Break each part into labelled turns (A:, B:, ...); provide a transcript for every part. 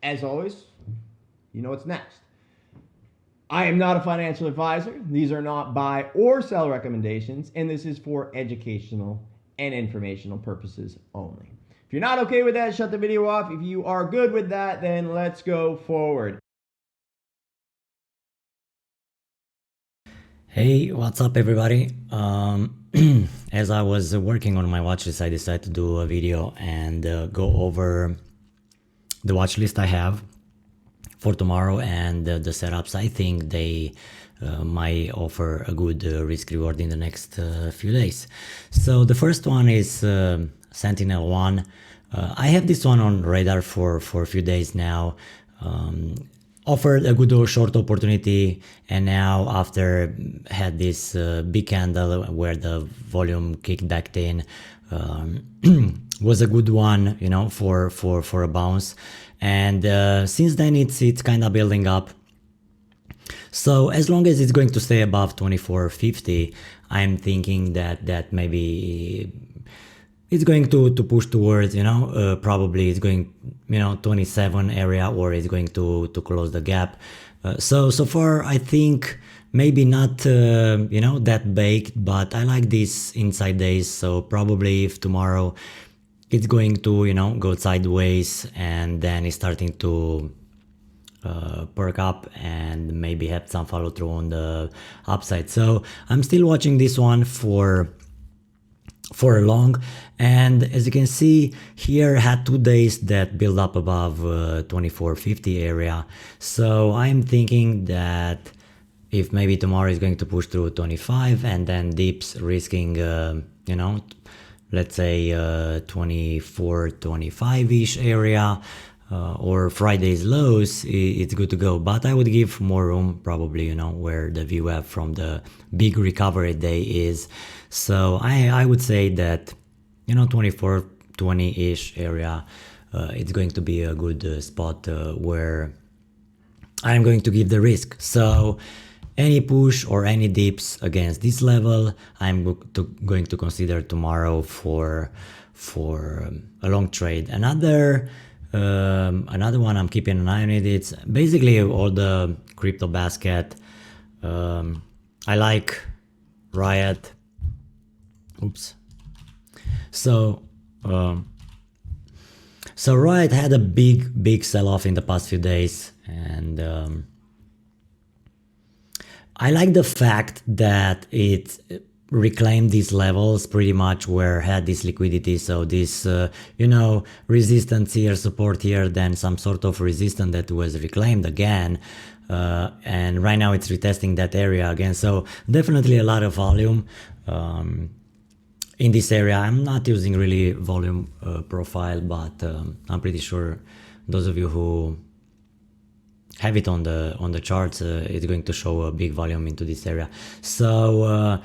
A: As always, you know what's next. I am not a financial advisor. These are not buy or sell recommendations, and this is for educational and informational purposes only. If you're not okay with that, shut the video off. If you are good with that, then let's go forward.
B: Hey, what's up, everybody? As I was working on my watch list, I decided to do a video and go over the watch list I have for tomorrow and the setups. I think they might offer a good risk reward in the next few days. So the first one is Sentinel 1. I have this one on radar for a few days now. Offered a good short opportunity, and now after had this big candle where the volume kicked back in, was a good one, you know, for a bounce. And since then it's kind of building up. So as long as it's going to stay above 24.50, I'm thinking that maybe it's going to push towards, you know, probably it's going, you know, 27 area, or it's going to close the gap. So far I think maybe not, you know, that baked, but I like these inside days. So probably if tomorrow it's going to, you know, go sideways and then it's starting to perk up and maybe have some follow through on the upside. So I'm still watching this one for a long, and as you can see here, had 2 days that build up above 24.50 area. So I'm thinking that if maybe tomorrow is going to push through 25 and then dips, risking you know, let's say 24, 25-ish area, or Friday's lows, it's good to go. But I would give more room, probably, you know, where the VWAP from the big recovery day is. So I would say that, you know, 24, 20-ish area, it's going to be a good spot where I'm going to give the risk. So any push or any dips against this level, I'm going to consider tomorrow for a long trade. Another one I'm keeping an eye on it's basically all the crypto basket. I like Riot. Oops. So Riot had a big sell-off in the past few days, and I like the fact that it reclaimed these levels pretty much where had this liquidity. So this, you know, resistance here, support here, then some sort of resistance that was reclaimed again. And right now it's retesting that area again. So definitely a lot of volume in this area. I'm not using really volume profile, but I'm pretty sure those of you who have it on the charts, it's going to show a big volume into this area. So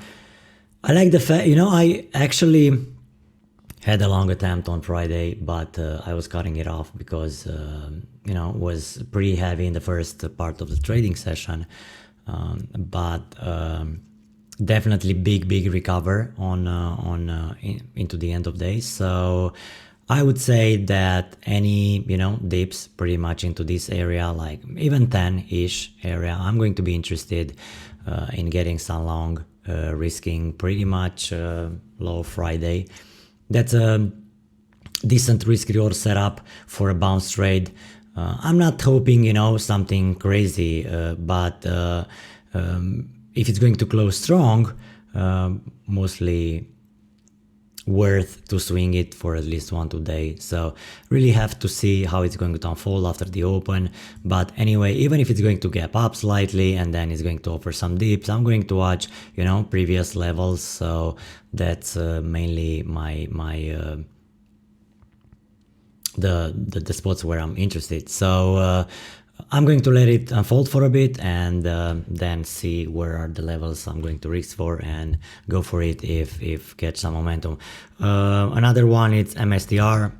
B: I like the fact, you know, I actually had a long attempt on Friday, but I was cutting it off because, you know, it was pretty heavy in the first part of the trading session. But definitely big recover into the end of days. So I would say that any, you know, dips pretty much into this area, like even 10-ish area, I'm going to be interested in getting some long, risking pretty much low Friday. That's a decent risk reward setup for a bounce trade. I'm not hoping, you know, something crazy, but if it's going to close strong, mostly worth to swing it for at least 1-2 days. So really have to see how it's going to unfold after the open. But anyway, even if it's going to gap up slightly and then it's going to offer some dips, I'm going to watch, you know, previous levels. So that's mainly my the spots where I'm interested. So I'm going to let it unfold for a bit and then see where are the levels I'm going to risk for and go for it if get some momentum. Another one is MSTR.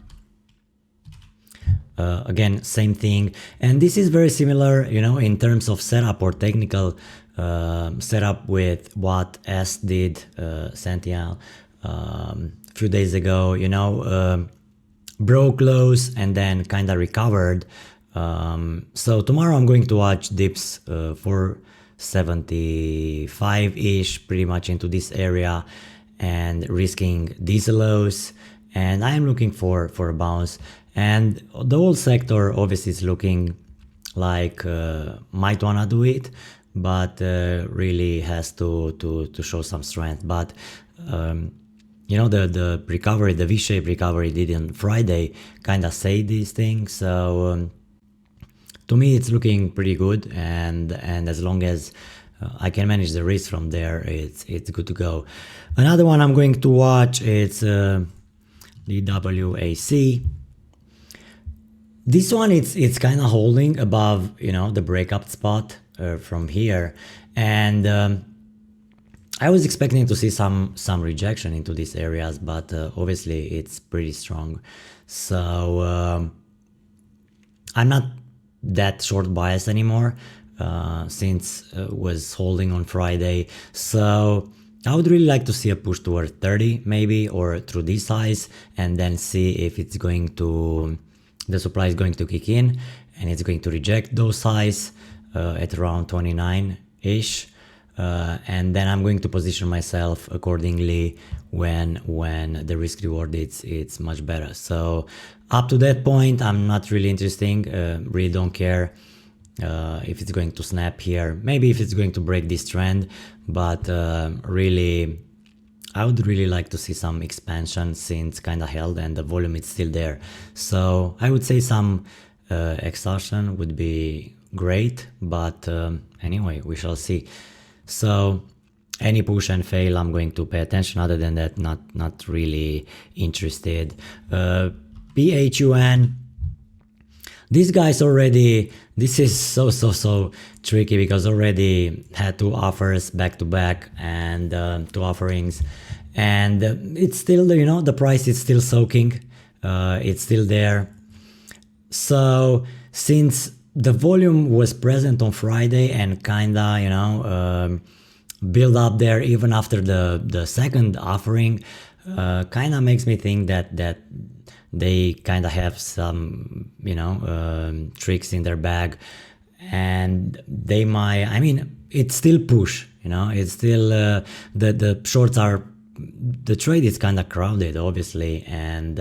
B: Again, same thing, and this is very similar, you know, in terms of setup or technical setup with what S did, Sentinel, a few days ago, you know, broke lows and then kind of recovered So tomorrow I'm going to watch dips for 75-ish, pretty much into this area, and risking these lows. And I am looking for a bounce. And the whole sector obviously is looking like might wanna do it, but really has to show some strength. But you know, the recovery, the V-shaped recovery did on Friday kind of say these things. So to me, it's looking pretty good, and as long as I can manage the risk from there, it's good to go. Another one I'm going to watch, it's the WAC. This one, it's kind of holding above, you know, the breakout spot from here, and I was expecting to see some rejection into these areas, but obviously it's pretty strong. So I'm not that short bias anymore since was holding on Friday. So I would really like to see a push toward 30 maybe, or through this size, and then see if it's going to, the supply is going to kick in and it's going to reject those highs at around 29-ish. And then I'm going to position myself accordingly when the risk reward it's much better. So up to that point, I'm not really interested. Really don't care if it's going to snap here. Maybe if it's going to break this trend, but really, I would really like to see some expansion since kind of held and the volume is still there. So I would say some exhaustion would be great, but anyway, we shall see. So any push and fail, I'm going to pay attention. Other than that, not really interested. PHUN, these guys already, this is so tricky because already had two offers back to back and two offerings, and it's still, you know, the price is still soaking, it's still there. So since the volume was present on Friday and kinda, you know, build up there even after the second offering, kinda makes me think that they kinda have some, you know, tricks in their bag, and they might, I mean, it's still push, you know, it's still the shorts are, the trade is kinda crowded obviously, and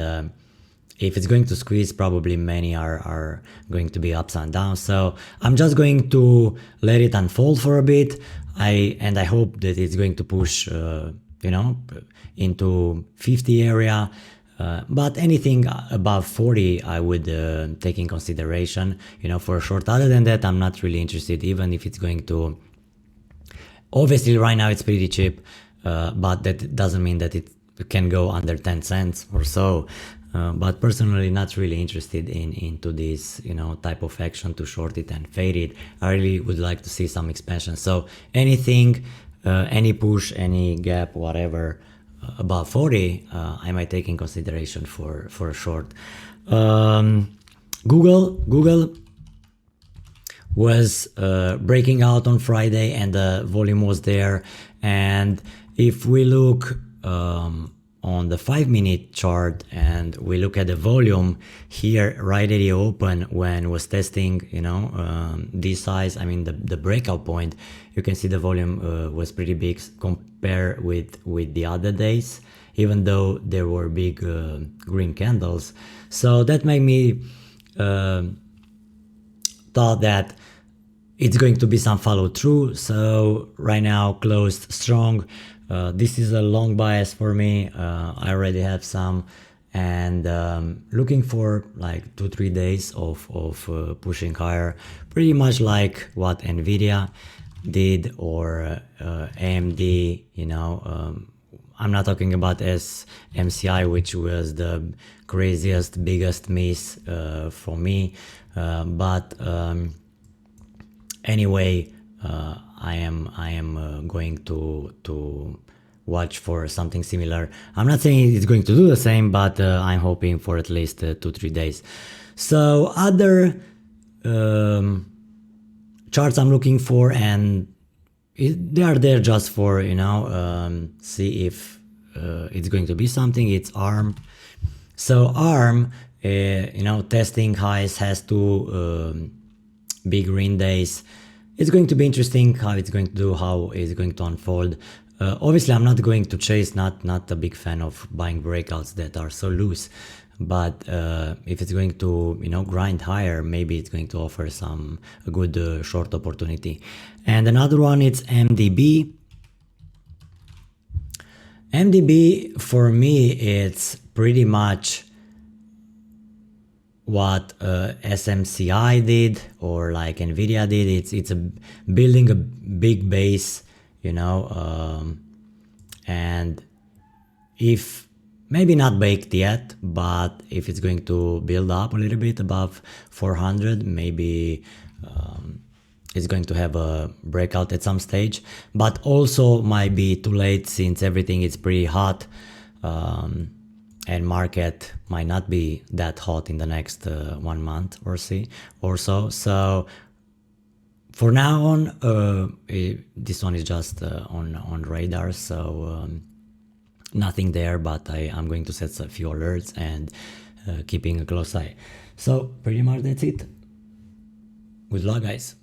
B: if it's going to squeeze, probably many are going to be ups and downs. So I'm just going to let it unfold for a bit. I hope that it's going to push, you know, into 50 area. But anything above 40, I would take in consideration, you know, for a short. Other than that, I'm not really interested, even if it's going to. Obviously, right now it's pretty cheap, but that doesn't mean that it can go under 10 cents or so. But personally, not really interested into this, you know, type of action to short it and fade it. I really would like to see some expansion. So anything, any push, any gap, whatever, above 40, I might take in consideration for a short. Google was breaking out on Friday and the volume was there. And if we look on the 5-minute chart and we look at the volume here right at the open when was testing, you know, this size, I mean the breakout point, you can see the volume was pretty big compared with the other days, even though there were big green candles. So that made me thought that it's going to be some follow through. So right now closed strong. This is a long bias for me. I already have some, and looking for like 2-3 days of pushing higher, pretty much like what Nvidia did or AMD. You know, I'm not talking about SMCI, which was the craziest, biggest miss for me, but anyway. I am going to watch for something similar. I'm not saying it's going to do the same, but I'm hoping for at least 2-3 days. So other charts I'm looking for, and they are there just for, you know, see if it's going to be something. It's ARM. So ARM, testing highs has two big green days. It's going to be interesting how it's going to do, how it's going to unfold. Obviously, I'm not going to chase, not a big fan of buying breakouts that are so loose. But if it's going to, grind higher, maybe it's going to offer a good short opportunity. And another one, it's MDB. MDB, for me, it's pretty much what SMCI did or like Nvidia did. It's building a big base, and if maybe not baked yet, but if it's going to build up a little bit above 400, maybe it's going to have a breakout at some stage, but also might be too late since everything is pretty hot, and market might not be that hot in the next 1 month or so. So for now on, this one is just on radar, so nothing there, but I'm going to set a few alerts and keeping a close eye. So pretty much that's it. Good luck, guys.